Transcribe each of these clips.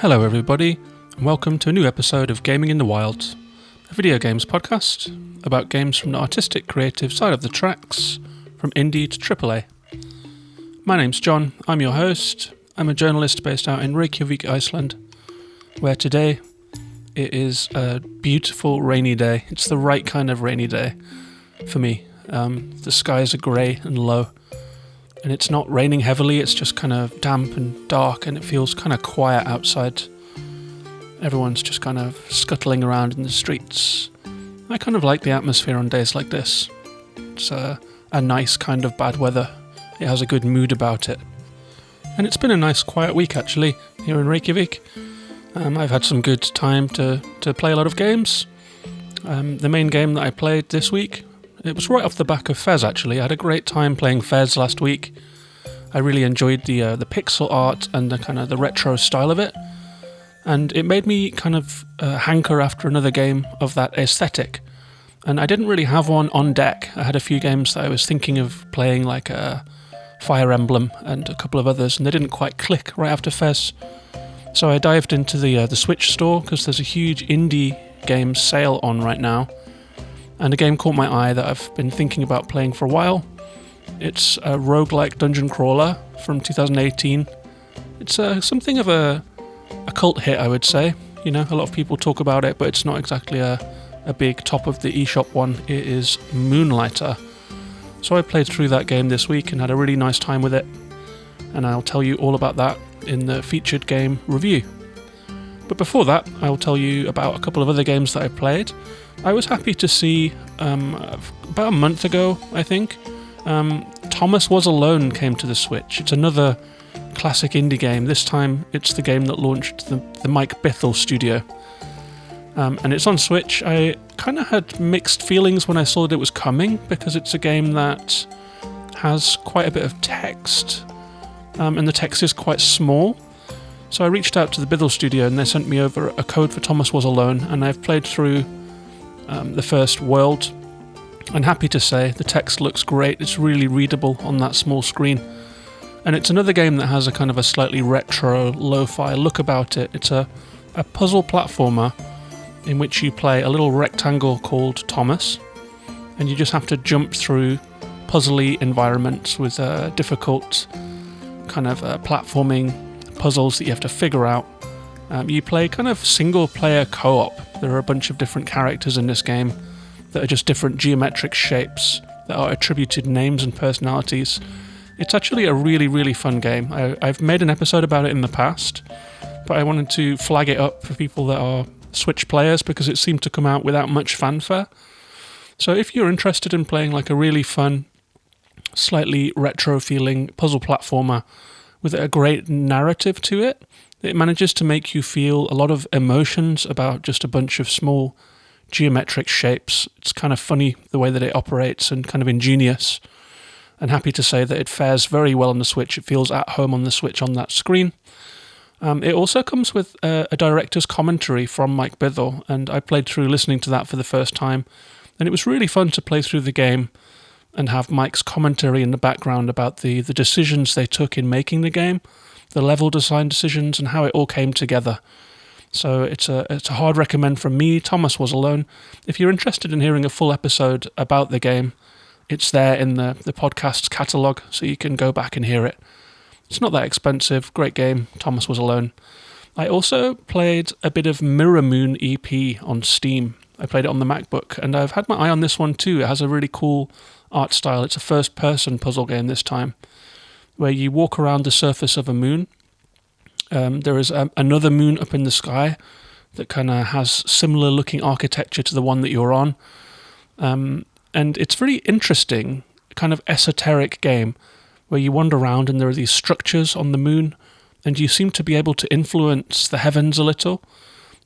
Hello everybody, and welcome to a new episode of Gaming in the Wild, a video games podcast about games from the artistic creative side of the tracks, from indie to AAA. My name's John, I'm your host. I'm a journalist based out in Reykjavik, Iceland, where today it is a beautiful rainy day. It's the right kind of rainy day for me. The skies are grey and low, and it's not raining heavily, it's just kind of damp and dark, and it feels kind of quiet outside. Everyone's just kind of scuttling around in the streets. I kind of like the atmosphere on days like this. It's a nice kind of bad weather. It has a good mood about it. And it's been a nice quiet week actually, here in Reykjavik. I've had some good time to play a lot of games. The main game that I played this week, it was right off the back of Fez actually. I had a great time playing Fez last week. I really enjoyed the pixel art and the kind of the retro style of it. And it made me kind of hanker after another game of that aesthetic. And I didn't really have one on deck. I had a few games that I was thinking of playing, like Fire Emblem and a couple of others, and they didn't quite click right after Fez. So I dived into the Switch store, because there's a huge indie game sale on right now. And a game caught my eye that I've been thinking about playing for a while. It's a roguelike dungeon crawler from 2018. It's something of a cult hit, I would say. You know, a lot of people talk about it, but it's not exactly a big top of the eShop one. It is Moonlighter. So I played through that game this week and had a really nice time with it. And I'll tell you all about that in the featured game review. But before that, I'll tell you about a couple of other games that I played. I was happy to see, about a month ago, I think, Thomas Was Alone came to the Switch. It's another classic indie game. This time it's the game that launched the Mike Bithell studio. And it's on Switch. I kind of had mixed feelings when I saw that it was coming, because it's a game that has quite a bit of text, and the text is quite small. So I reached out to the Bithell studio and they sent me over a code for Thomas Was Alone, and I've played through the first world, and happy to say the text looks great. It's really readable on that small screen. And it's another game that has a kind of a slightly retro, lo-fi look about it. It's a puzzle platformer in which you play a little rectangle called Thomas, and you just have to jump through puzzly environments with difficult kind of platforming puzzles that you have to figure out. You play kind of single-player co-op. There are a bunch of different characters in this game that are just different geometric shapes that are attributed names and personalities. It's actually a really, really fun game. I've made an episode about it in the past, but I wanted to flag it up for people that are Switch players because it seemed to come out without much fanfare. So if you're interested in playing like a really fun, slightly retro-feeling puzzle platformer with a great narrative to it, it manages to make you feel a lot of emotions about just a bunch of small geometric shapes. It's kind of funny the way that it operates and kind of ingenious. And happy to say that it fares very well on the Switch. It feels at home on the Switch on that screen. It also comes with a director's commentary from Mike Bithell, and I played through listening to that for the first time. And it was really fun to play through the game and have Mike's commentary in the background about the decisions they took in making the game, the level design decisions, and how it all came together. So it's a hard recommend from me. Thomas Was Alone. If you're interested in hearing a full episode about the game, it's there in the podcast's catalogue, so you can go back and hear it. It's not that expensive. Great game. Thomas Was Alone. I also played a bit of Mirrormoon EP on Steam. I played it on the MacBook, and I've had my eye on this one too. It has a really cool art style. It's a first-person puzzle game this time, where you walk around the surface of a moon. There is another moon up in the sky that kind of has similar-looking architecture to the one that you're on. And it's very interesting, kind of esoteric game, where you wander around and there are these structures on the moon, and you seem to be able to influence the heavens a little,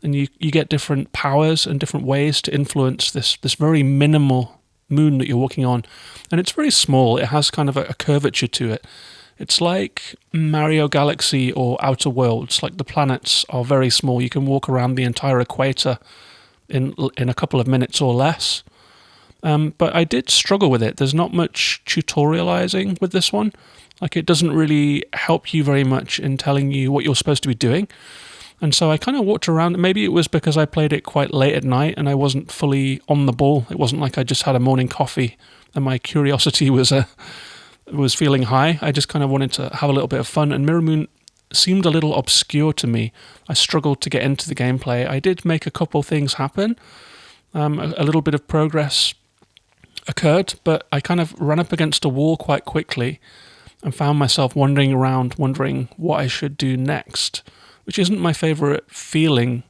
and you get different powers and different ways to influence this very minimal moon that you're walking on. And it's very small. It has kind of a curvature to it. It's like Mario Galaxy or Outer Worlds. Like the planets are very small. You can walk around the entire equator in a couple of minutes or less. But I did struggle with it. There's not much tutorializing with this one. Like, it doesn't really help you very much in telling you what you're supposed to be doing. And so I kind of walked around. Maybe it was because I played it quite late at night and I wasn't fully on the ball. It wasn't like I just had a morning coffee and my curiosity was feeling high. I just kind of wanted to have a little bit of fun. And Mirrormoon seemed a little obscure to me. I struggled to get into the gameplay. I did make a couple things happen. A little bit of progress occurred, but I kind of ran up against a wall quite quickly and found myself wandering around, wondering what I should do next, which isn't my favourite feeling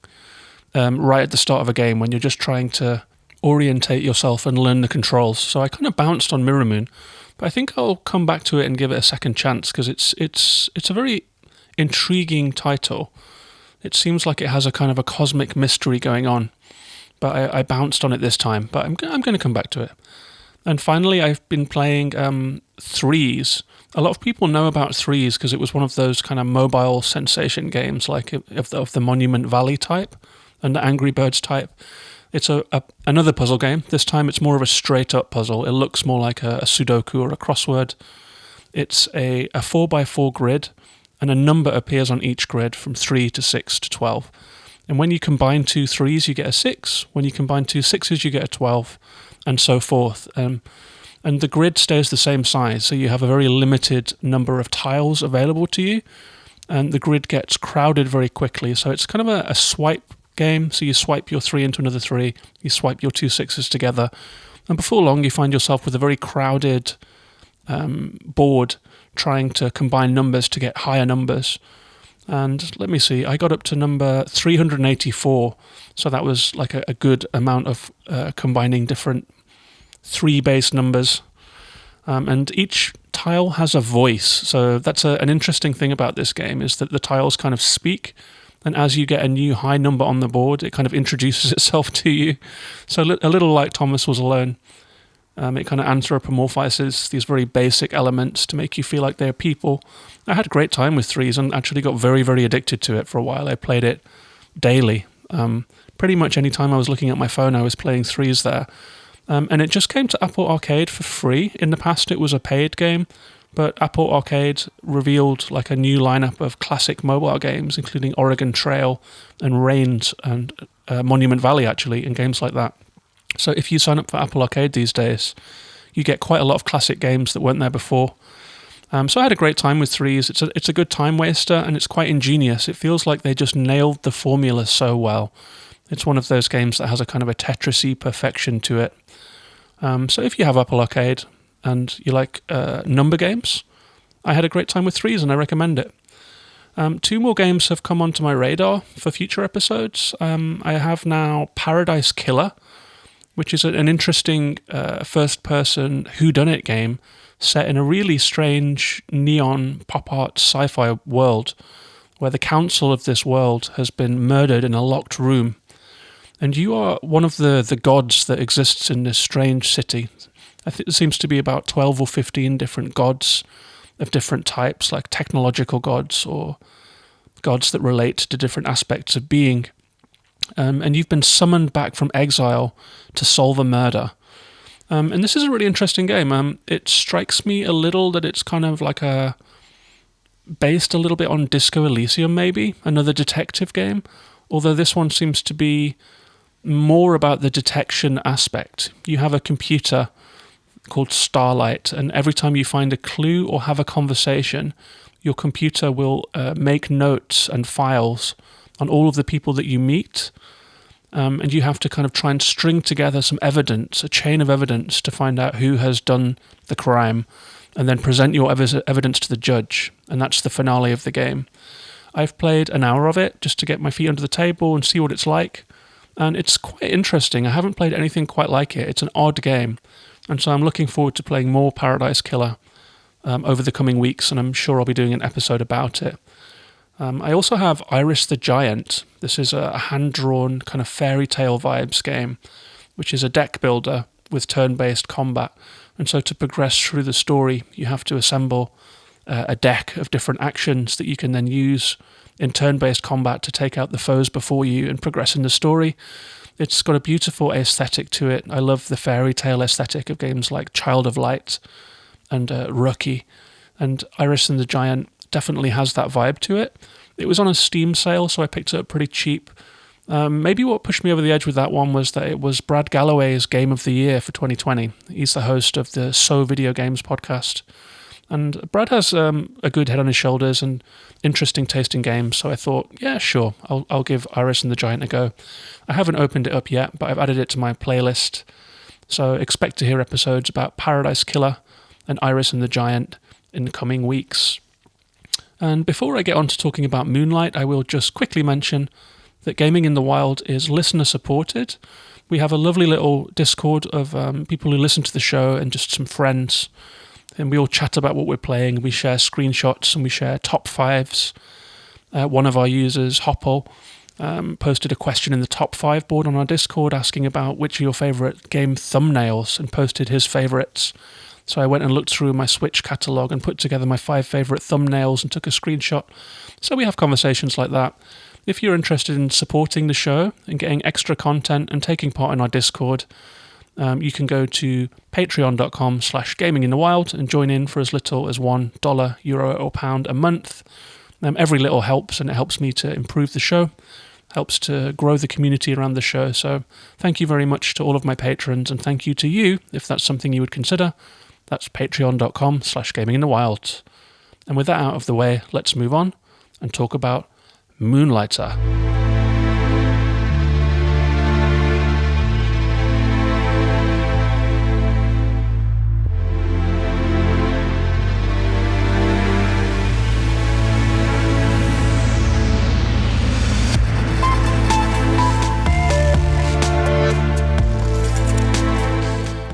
right at the start of a game when you're just trying to orientate yourself and learn the controls. So I kind of bounced on Mirrormoon, but I think I'll come back to it and give it a second chance because it's a very intriguing title. It seems like it has a kind of a cosmic mystery going on, but I bounced on it this time, but I'm going to come back to it. And finally, I've been playing Threes. A lot of people know about Threes because it was one of those kind of mobile sensation games, like of the Monument Valley type and the Angry Birds type. It's another puzzle game. This time it's more of a straight-up puzzle. It looks more like a Sudoku or a crossword. It's a 4x4 grid, and a number appears on each grid from 3 to 6 to 12. And when you combine 2 threes, you get a 6. When you combine 2 sixes, you get a 12, and so forth. And the grid stays the same size, so you have a very limited number of tiles available to you, and the grid gets crowded very quickly. So it's kind of a swipe game. So you swipe your 3 into another 3, you swipe your 2 sixes together, and before long you find yourself with a very crowded board trying to combine numbers to get higher numbers. And let me see, I got up to number 384, so that was like a good amount of combining different 3-base numbers. And each tile has a voice, so that's an interesting thing about this game, is that the tiles kind of speak, and as you get a new high number on the board, it kind of introduces itself to you. So a little like Thomas Was Alone. It kind of anthropomorphizes these very basic elements to make you feel like they're people. I had a great time with Threes and actually got very, very addicted to it for a while. I played it daily. Pretty much any time I was looking at my phone, I was playing Threes there. And it just came to Apple Arcade for free. In the past, it was a paid game, but Apple Arcade revealed like a new lineup of classic mobile games, including Oregon Trail and Reigns and Monument Valley, actually, and games like that. So if you sign up for Apple Arcade these days, you get quite a lot of classic games that weren't there before. So I had a great time with Threes. It's a good time waster, and it's quite ingenious. It feels like they just nailed the formula so well. It's one of those games that has a kind of a Tetris-y perfection to it. So if you have Apple Arcade and you like number games, I had a great time with Threes and I recommend it. 2 more games have come onto my radar for future episodes. I have now Paradise Killer, which is an interesting first-person whodunit game set in a really strange neon pop art sci-fi world where the council of this world has been murdered in a locked room. And you are one of the gods that exists in this strange city. I think there seems to be about 12 or 15 different gods of different types, like technological gods or gods that relate to different aspects of being. And you've been summoned back from exile to solve a murder. And this is a really interesting game. It strikes me a little that it's kind of like based a little bit on Disco Elysium, maybe, another detective game, although this one seems to be more about the detection aspect. You have a computer called Starlight, and every time you find a clue or have a conversation, your computer will make notes and files on all of the people that you meet, and you have to kind of try and string together some evidence, a chain of evidence, to find out who has done the crime, and then present your evidence to the judge, and that's the finale of the game. I've played an hour of it just to get my feet under the table and see what it's like, and it's quite interesting. I haven't played anything quite like it. It's an odd game, and so I'm looking forward to playing more Paradise Killer over the coming weeks, and I'm sure I'll be doing an episode about it. I also have Iris the Giant. This is a hand-drawn kind of fairy tale vibes game, which is a deck builder with turn-based combat. And so to progress through the story, you have to assemble a deck of different actions that you can then use in turn-based combat to take out the foes before you and progress in the story. It's got a beautiful aesthetic to it. I love the fairy tale aesthetic of games like Child of Light and Rookie. And Iris and the Giant definitely has that vibe to it. It was on a Steam sale, so I picked it up pretty cheap. Maybe what pushed me over the edge with that one was that it was Brad Galloway's Game of the Year for 2020. He's the host of the So Video Games podcast. And Brad has a good head on his shoulders and interesting taste in games, so I thought, yeah, sure, I'll give Iris and the Giant a go. I haven't opened it up yet, but I've added it to my playlist, so expect to hear episodes about Paradise Killer and Iris and the Giant in the coming weeks. And before I get on to talking about Moonlight, I will just quickly mention that Gaming in the Wild is listener supported. We have a lovely little Discord of people who listen to the show and just some friends. And we all chat about what we're playing. We share screenshots and we share top fives. One of our users, Hopple, posted a question in the top 5 board on our Discord asking about which are your favourite game thumbnails and posted his favourites. So I went and looked through my Switch catalogue and put together my 5 favourite thumbnails and took a screenshot. So we have conversations like that. If you're interested in supporting the show and getting extra content and taking part in our Discord, you can go to patreon.com/gaminginthewild and join in for as little as $1, euro or pound a month. Every little helps, and it helps me to improve the show, helps to grow the community around the show. So thank you very much to all of my patrons, and thank you to you if that's something you would consider. That's patreon.com/gaminginthewild. And with that out of the way, let's move on and talk about Moonlighter.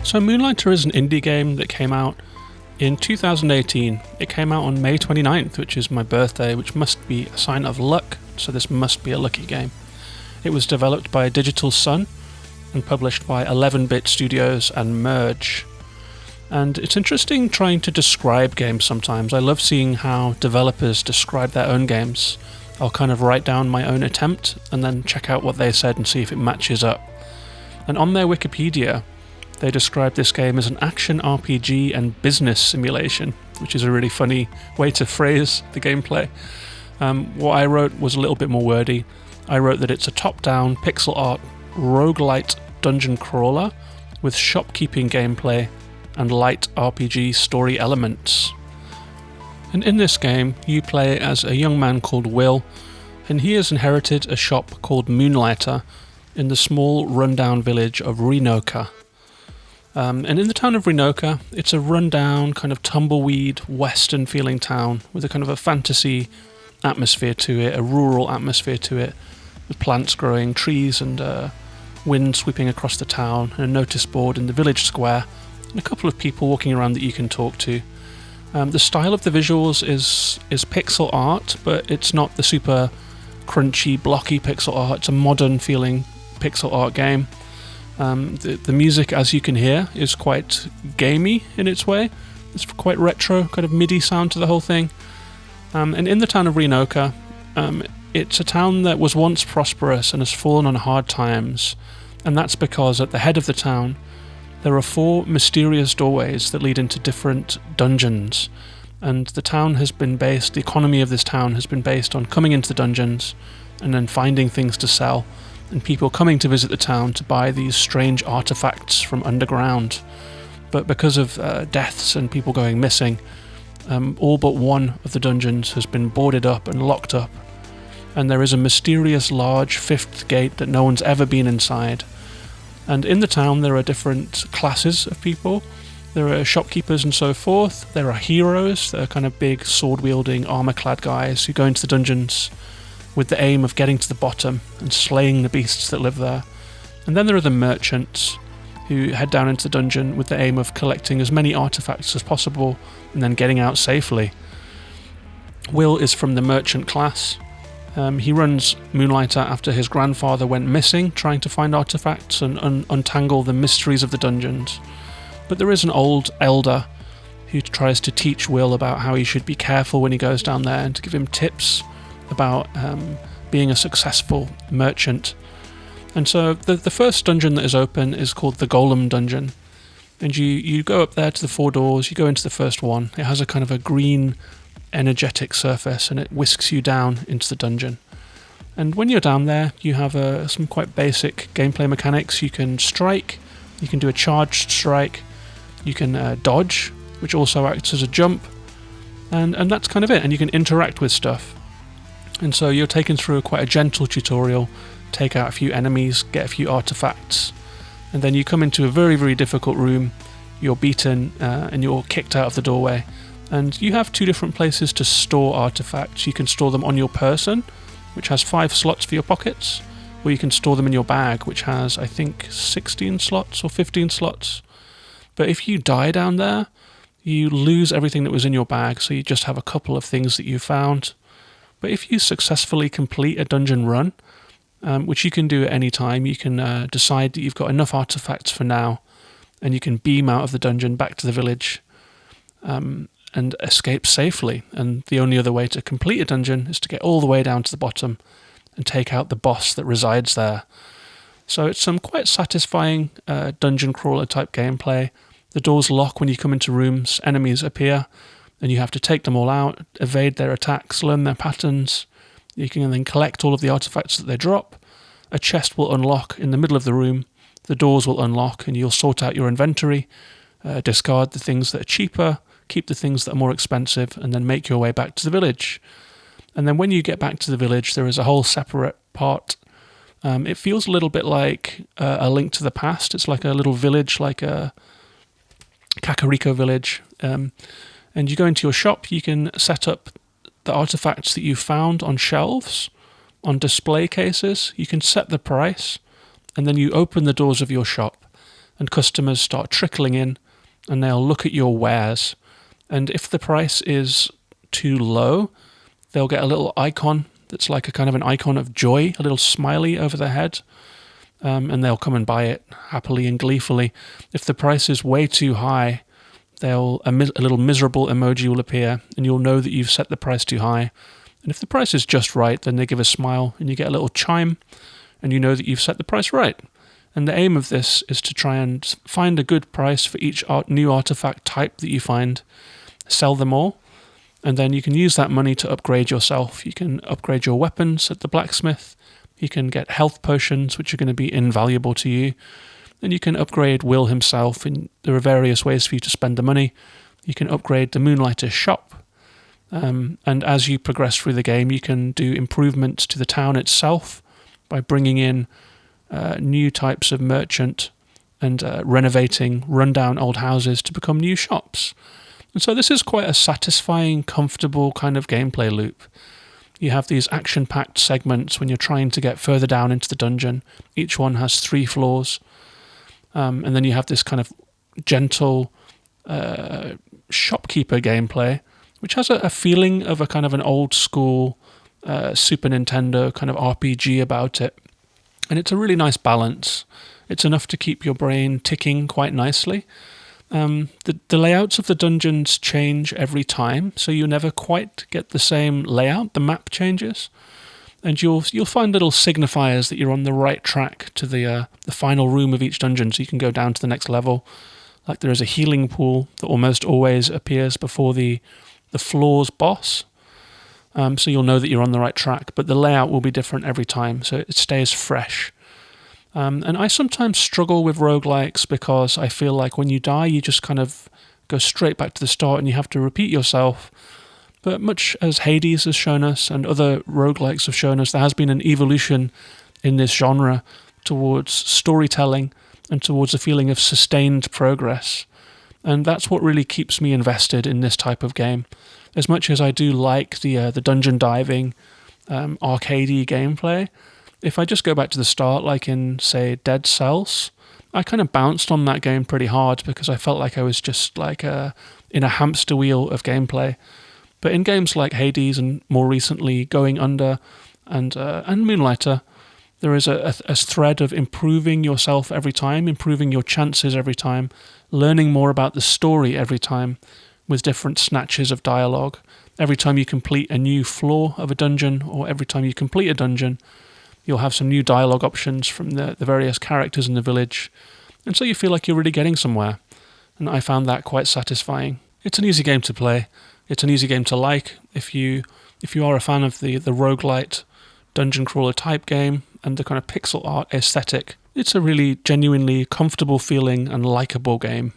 So Moonlighter is an indie game that came out in 2018. It came out on May 29th, which is my birthday, which must be a sign of luck, so this must be a lucky game. It was developed by Digital Sun and published by 11-Bit Studios and Merge. And it's interesting trying to describe games sometimes. I love seeing how developers describe their own games. I'll kind of write down my own attempt and then check out what they said and see if it matches up. And on their Wikipedia, they described this game as an action RPG and business simulation, which is a really funny way to phrase the gameplay. What I wrote was a little bit more wordy. I wrote that it's a top-down pixel art roguelite dungeon crawler with shopkeeping gameplay and light RPG story elements. And in this game, you play as a young man called Will, and he has inherited a shop called Moonlighter in the small rundown village of Renoka. And in the town of Renoka, it's a rundown, kind of tumbleweed, western-feeling town with a kind of a fantasy atmosphere to it, a rural atmosphere to it, with plants growing, trees and wind sweeping across the town, and a notice board in the village square, and a couple of people walking around that you can talk to. The style of the visuals is pixel art, but it's not the super crunchy, blocky pixel art. It's a modern-feeling pixel art game. The music, as you can hear, is quite gamey in its way. It's quite retro, kind of MIDI sound to the whole thing. And in the town of Renoka, it's a town that was once prosperous and has fallen on hard times. And that's because at the head of the town, there are 4 mysterious doorways that lead into different dungeons. And the economy of this town has been based on coming into the dungeons and then finding things to sell, and people coming to visit the town to buy these strange artifacts from underground. But because of deaths and people going missing, all but one of the dungeons has been boarded up and locked up, and there is a mysterious large 5th gate that no one's ever been inside. And in the town there are different classes of people. There are shopkeepers and so forth. There are heroes that are kind of big sword-wielding, armor-clad guys who go into the dungeons with the aim of getting to the bottom and slaying the beasts that live there. And then there are the merchants who head down into the dungeon with the aim of collecting as many artifacts as possible and then getting out safely. Will is from the merchant class. He runs Moonlighter after his grandfather went missing, trying to find artifacts and untangle the mysteries of the dungeons. But there is an old elder who tries to teach Will about how he should be careful when he goes down there and to give him tips about being a successful merchant. And so the first dungeon that is open is called the Golem Dungeon. And you go up there to the 4 doors, you go into the first one. It has a kind of a green energetic surface, and it whisks you down into the dungeon. And when you're down there, you have some quite basic gameplay mechanics. You can strike, you can do a charged strike, you can dodge, which also acts as a jump, and that's kind of it. And you can interact with stuff. And so you're taken through quite a gentle tutorial, take out a few enemies, get a few artifacts, and then you come into a very, very difficult room. You're beaten and you're kicked out of the doorway. And you have 2 different places to store artifacts. You can store them on your person, which has 5 slots for your pockets, or you can store them in your bag, which has, I think, 16 slots or 15 slots. But if you die down there, you lose everything that was in your bag, so you just have a couple of things that you found. But if you successfully complete a dungeon run, which you can do at any time, you can decide that you've got enough artifacts for now, and you can beam out of the dungeon back to the village and escape safely. And the only other way to complete a dungeon is to get all the way down to the bottom and take out the boss that resides there. So it's some quite satisfying dungeon crawler type gameplay. The doors lock when you come into rooms, enemies appear, and you have to take them all out, evade their attacks, learn their patterns. You can then collect all of the artifacts that they drop. A chest will unlock in the middle of the room. The doors will unlock and you'll sort out your inventory, discard the things that are cheaper, keep the things that are more expensive, and then make your way back to the village. And then when you get back to the village, there is a whole separate part. It feels a little bit like a Link to the Past. It's like a little village, like a Kakariko village. And you go into your shop, you can set up the artifacts that you found on shelves, on display cases. You can set the price, and then you open the doors of your shop, and customers start trickling in, and they'll look at your wares. And if the price is too low, they'll get a little icon that's like a kind of an icon of joy, a little smiley over their head, and they'll come and buy it happily and gleefully. If the price is way too high, a little miserable emoji will appear, and you'll know that you've set the price too high. And if the price is just right, then they give a smile, and you get a little chime, and you know that you've set the price right. And the aim of this is to try and find a good price for each new artifact type that you find, sell them all, and then you can use that money to upgrade yourself. You can upgrade your weapons at the blacksmith, you can get health potions, which are going to be invaluable to you, and you can upgrade Will himself, and there are various ways for you to spend the money. You can upgrade the Moonlighter shop, and as you progress through the game, you can do improvements to the town itself by bringing in new types of merchant and renovating rundown old houses to become new shops. And so this is quite a satisfying, comfortable kind of gameplay loop. You have these action-packed segments when you're trying to get further down into the dungeon. Each one has 3 floors. And then you have this kind of gentle shopkeeper gameplay, which has a feeling of a kind of an old school Super Nintendo kind of RPG about it. And it's a really nice balance. It's enough to keep your brain ticking quite nicely. The layouts of the dungeons change every time, so you never quite get the same layout. The map changes, and you'll find little signifiers that you're on the right track to the final room of each dungeon, so you can go down to the next level. Like there is a healing pool that almost always appears before the floor's boss, so you'll know that you're on the right track, but the layout will be different every time, so it stays fresh. And I sometimes struggle with roguelikes because I feel like when you die, you just kind of go straight back to the start and you have to repeat yourself. But much as Hades has shown us and other roguelikes have shown us, there has been an evolution in this genre towards storytelling and towards a feeling of sustained progress. And that's what really keeps me invested in this type of game. As much as I do like the dungeon diving, arcadey gameplay, if I just go back to the start, like in, say, Dead Cells, I kind of bounced on that game pretty hard because I felt like I was just like in a hamster wheel of gameplay. But in games like Hades and more recently Going Under and Moonlighter, there is a thread of improving yourself every time, improving your chances every time, learning more about the story every time with different snatches of dialogue. Every time you complete a new floor of a dungeon or every time you complete a dungeon, you'll have some new dialogue options from the various characters in the village. And so you feel like you're really getting somewhere. And I found that quite satisfying. It's an easy game to play. It's an easy game to like. If you are a fan of the roguelite dungeon crawler type game and the kind of pixel art aesthetic, it's a really genuinely comfortable feeling and likable game.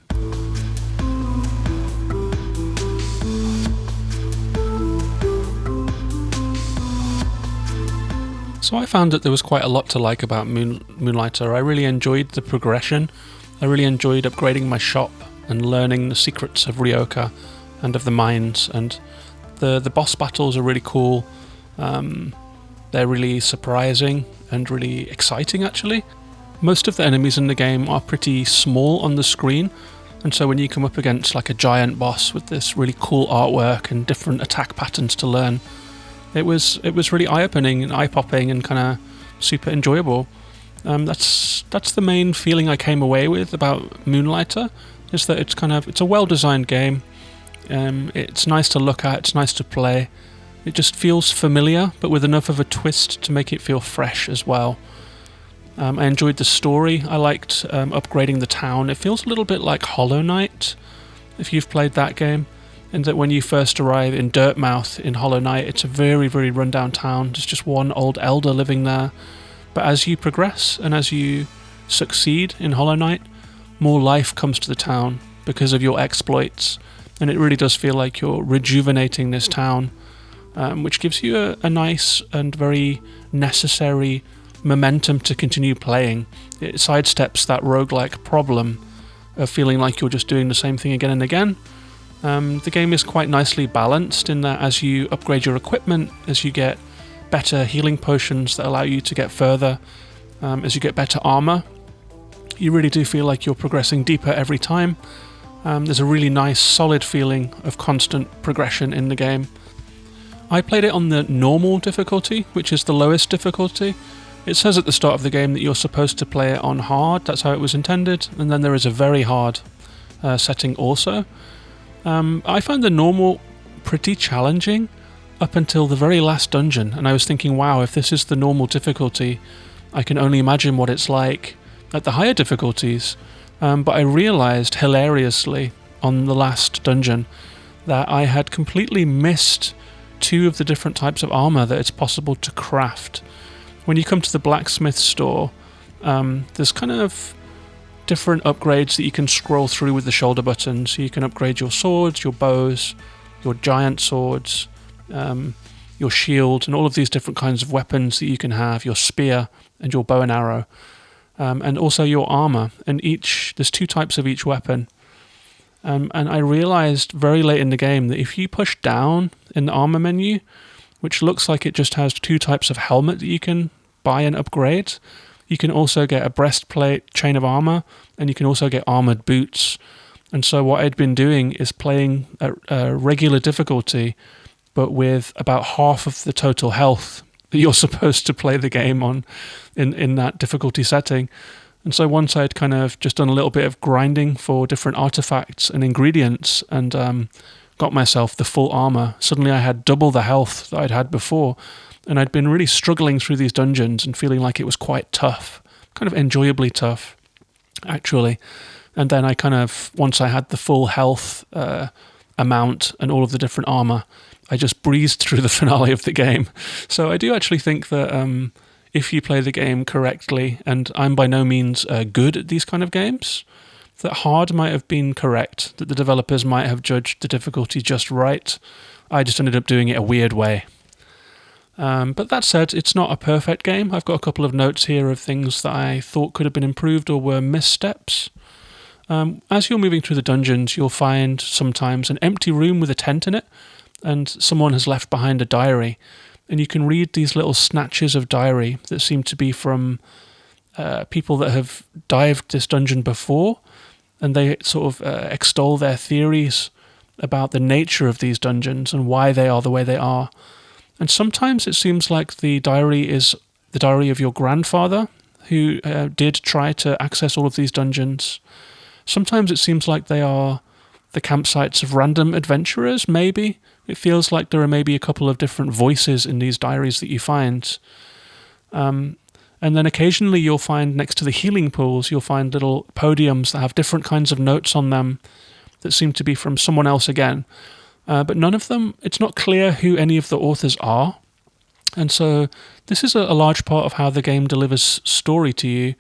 So I found that there was quite a lot to like about Moonlighter. I really enjoyed the progression. I really enjoyed upgrading my shop and learning the secrets of Ryoka and of the mines, and the boss battles are really cool. They're really surprising and really exciting, actually. Most of the enemies in the game are pretty small on the screen, and so when you come up against like a giant boss with this really cool artwork and different attack patterns to learn, it was really eye-opening and eye-popping and kind of super enjoyable. That's the main feeling I came away with about Moonlighter, is that it's a well-designed game. It's nice to look at, it's nice to play. It just feels familiar, but with enough of a twist to make it feel fresh as well. I enjoyed the story. I liked upgrading the town. It feels a little bit like Hollow Knight, if you've played that game. And that when you first arrive in Dirtmouth in Hollow Knight, it's a very, very run-down town. There's just one old elder living there. But as you progress and as you succeed in Hollow Knight, more life comes to the town because of your exploits. And it really does feel like you're rejuvenating this town, which gives you a nice and very necessary momentum to continue playing. It sidesteps that roguelike problem of feeling like you're just doing the same thing again and again. The game is quite nicely balanced in that as you upgrade your equipment, as you get better healing potions that allow you to get further, as you get better armor, you really do feel like you're progressing deeper every time. There's a really nice solid feeling of constant progression in the game. I played it on the normal difficulty, which is the lowest difficulty. It says at the start of the game that you're supposed to play it on hard, that's how it was intended, and then there is a very hard setting also. I found the normal pretty challenging up until the very last dungeon, and I was thinking, wow, if this is the normal difficulty, I can only imagine what it's like at the higher difficulties. But I realised hilariously on the last dungeon that I had completely missed two of the different types of armour that it's possible to craft. When you come to the blacksmith store, there's kind of different upgrades that you can scroll through with the shoulder buttons. So you can upgrade your swords, your bows, your giant swords, your shield, and all of these different kinds of weapons that you can have, your spear and your bow and arrow, and also your armor. And there's two types of each weapon. And I realized very late in the game that if you push down in the armor menu, which looks like it just has two types of helmet that you can buy and upgrade, you can also get a breastplate, chain of armor, and you can also get armored boots. And so what I'd been doing is playing a regular difficulty, but with about half of the total health that you're supposed to play the game on in that difficulty setting. And so once I'd kind of just done a little bit of grinding for different artifacts and ingredients and got myself the full armor, suddenly I had double the health that I'd had before. And I'd been really struggling through these dungeons and feeling like it was quite tough, kind of enjoyably tough, actually. And then I kind of, once I had the full health amount and all of the different armor, I just breezed through the finale of the game. So I do actually think that if you play the game correctly, and I'm by no means good at these kind of games, that hard might have been correct, that the developers might have judged the difficulty just right. I just ended up doing it a weird way. But that said, it's not a perfect game. I've got a couple of notes here of things that I thought could have been improved or were missteps. As you're moving through the dungeons, you'll find sometimes an empty room with a tent in it, and someone has left behind a diary. And you can read these little snatches of diary that seem to be from people that have dived this dungeon before, and they sort of extol their theories about the nature of these dungeons and why they are the way they are. And sometimes it seems like the diary is the diary of your grandfather, who did try to access all of these dungeons. Sometimes it seems like they are the campsites of random adventurers, maybe. It feels like there are maybe a couple of different voices in these diaries that you find. And then occasionally you'll find next to the healing pools, you'll find little podiums that have different kinds of notes on them. that seem to be from someone else again. But none of them, it's not clear who any of the authors are. And so this is a large part of how the game delivers story to you.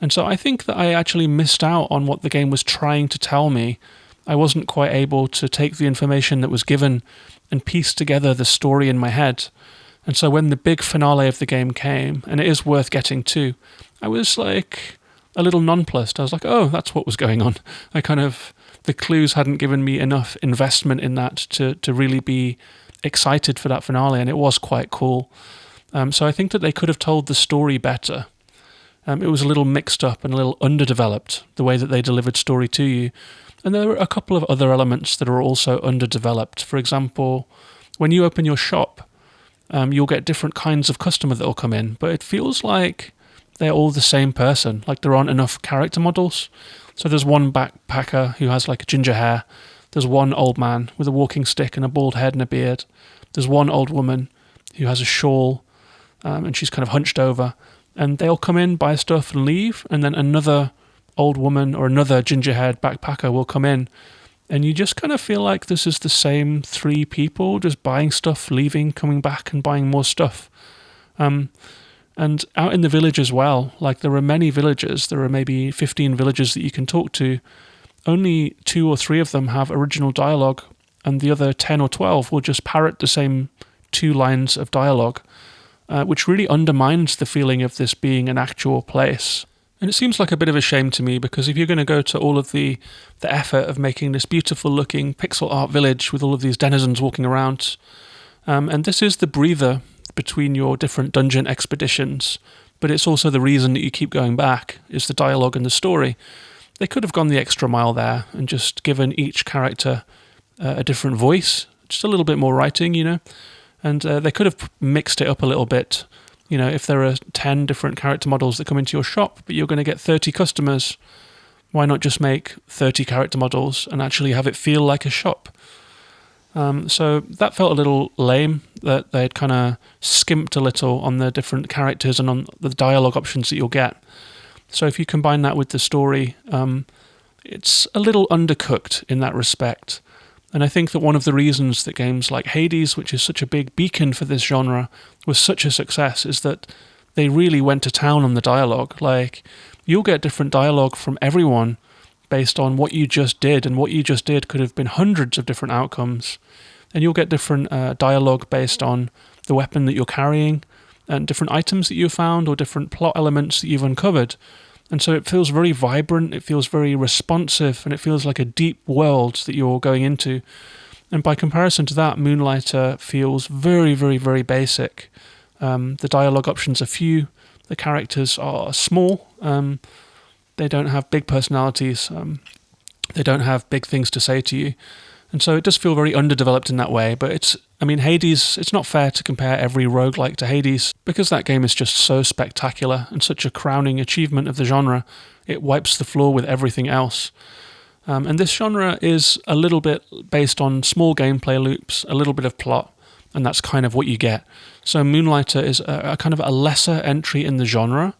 And so I think that I actually missed out on what the game was trying to tell me. I wasn't quite able to take the information that was given and piece together the story in my head. And so when the big finale of the game came, and it is worth getting to, I was like a little nonplussed. I was like, oh, that's what was going on. The clues hadn't given me enough investment in that to really be excited for that finale, and it was quite cool. So I think that they could have told the story better. It was a little mixed up and a little underdeveloped, the way that they delivered story to you. And there were a couple of other elements that are also underdeveloped. For example, when you open your shop, you'll get different kinds of customer that will come in, but it feels like they're all the same person. Like there aren't enough character models. So there's one backpacker who has like a ginger hair. There's one old man with a walking stick and a bald head and a beard. There's one old woman who has a shawl, and she's kind of hunched over. And they'll come in, buy stuff and leave, and then another old woman or another ginger-haired backpacker will come in. And you just kind of feel like this is the same three people just buying stuff, leaving, coming back and buying more stuff. And out in the village as well, like there are many villages, there are maybe 15 villages that you can talk to. Only 2 or 3 of them have original dialogue, and the other 10 or 12 will just parrot the same 2 lines of dialogue, which really undermines the feeling of this being an actual place. And it seems like a bit of a shame to me, because if you're going to go to all of the effort of making this beautiful looking pixel art village with all of these denizens walking around, and this is the breather between your different dungeon expeditions, but it's also the reason that you keep going back, is the dialogue and the story. They could have gone the extra mile there and just given each character a different voice, just a little bit more writing, and they could have mixed it up a little bit. If there are 10 different character models that come into your shop, but you're going to get 30 customers, why not just make 30 character models and actually have it feel like a shop? So that felt a little lame, that they'd kind of skimped a little on the different characters and on the dialogue options that you'll get. So if you combine that with the story, it's a little undercooked in that respect. And I think that one of the reasons that games like Hades, which is such a big beacon for this genre, was such a success is that they really went to town on the dialogue. Like, you'll get different dialogue from everyone based on what you just did, and what you just did could have been hundreds of different outcomes. And you'll get different dialogue based on the weapon that you're carrying, and different items that you've found, or different plot elements that you've uncovered. And so it feels very vibrant, it feels very responsive, and it feels like a deep world that you're going into. And by comparison to that, Moonlighter feels very, very, very basic. The dialogue options are few, the characters are small, they don't have big personalities, they don't have big things to say to you. And so it does feel very underdeveloped in that way, but Hades, it's not fair to compare every roguelike to Hades, because that game is just so spectacular and such a crowning achievement of the genre. It wipes the floor with everything else. And this genre is a little bit based on small gameplay loops, a little bit of plot, and that's kind of what you get. So Moonlighter is a kind of a lesser entry in the genre,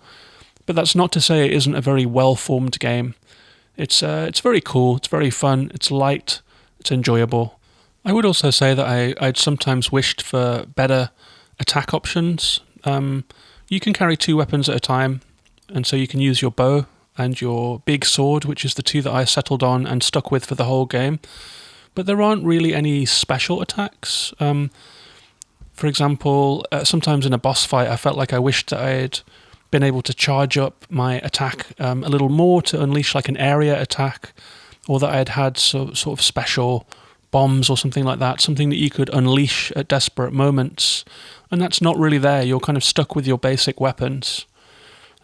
but that's not to say it isn't a very well-formed game. It's very cool, it's very fun, it's light, it's enjoyable. I would also say that I'd sometimes wished for better attack options. You can carry 2 weapons at a time, and so you can use your bow and your big sword, which is the 2 that I settled on and stuck with for the whole game. But there aren't really any special attacks. For example, sometimes in a boss fight, I felt like I wished that I'd been able to charge up my attack a little more to unleash like an area attack, or that I had sort of special bombs or something like that, something that you could unleash at desperate moments. And that's not really there. You're kind of stuck with your basic weapons.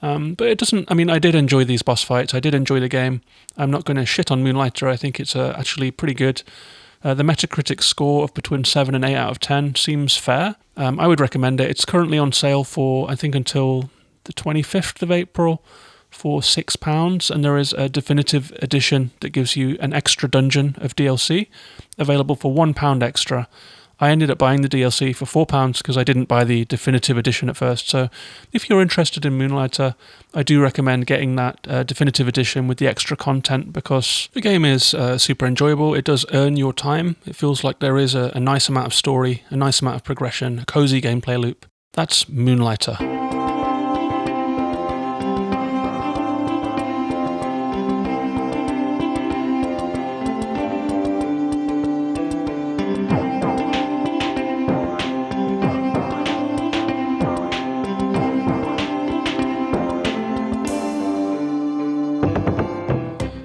But it doesn't, I did enjoy these boss fights. I did enjoy the game. I'm not going to shit on Moonlighter. I think it's actually pretty good. The Metacritic score of between 7 and 8 out of 10 seems fair. I would recommend it. It's currently on sale for, I think, until the 25th of April for £6, and there is a definitive edition that gives you an extra dungeon of DLC available for £1 extra. I ended up buying the DLC for £4 because I didn't buy the definitive edition at first. So if you're interested in Moonlighter, I do recommend getting that definitive edition with the extra content because the game is super enjoyable. It does earn your time. It feels like there is a nice amount of story, a nice amount of progression, a cozy gameplay loop. That's Moonlighter.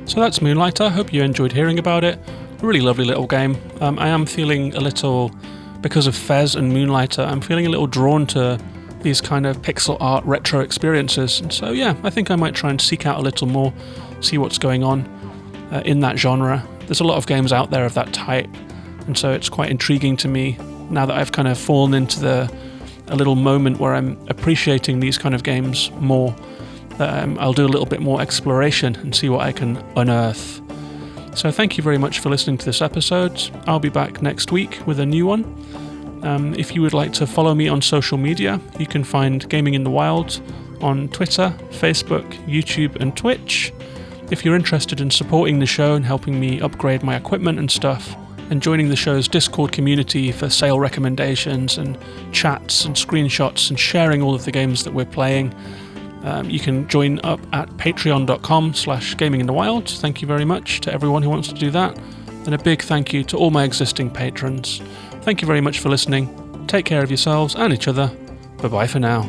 So that's Moonlighter. Hope you enjoyed hearing about it. A really lovely little game. I am feeling a little, because of Fez and Moonlighter, I'm feeling a little drawn to these kind of pixel art retro experiences. And so yeah, I think I might try and seek out a little more, see what's going on in that genre. There's a lot of games out there of that type, and so it's quite intriguing to me now that I've kind of fallen into a little moment where I'm appreciating these kind of games more. I'll do a little bit more exploration and see what I can unearth. So thank you very much for listening to this episode. I'll be back next week with a new one. If you would like to follow me on social media, you can find Gaming in the Wild on Twitter, Facebook, YouTube and Twitch. If you're interested in supporting the show and helping me upgrade my equipment and stuff, and joining the show's Discord community for sale recommendations and chats and screenshots and sharing all of the games that we're playing, you can join up at patreon.com/gaminginthewild. Thank you very much to everyone who wants to do that. And a big thank you to all my existing patrons. Thank you very much for listening. Take care of yourselves and each other. Bye-bye for now.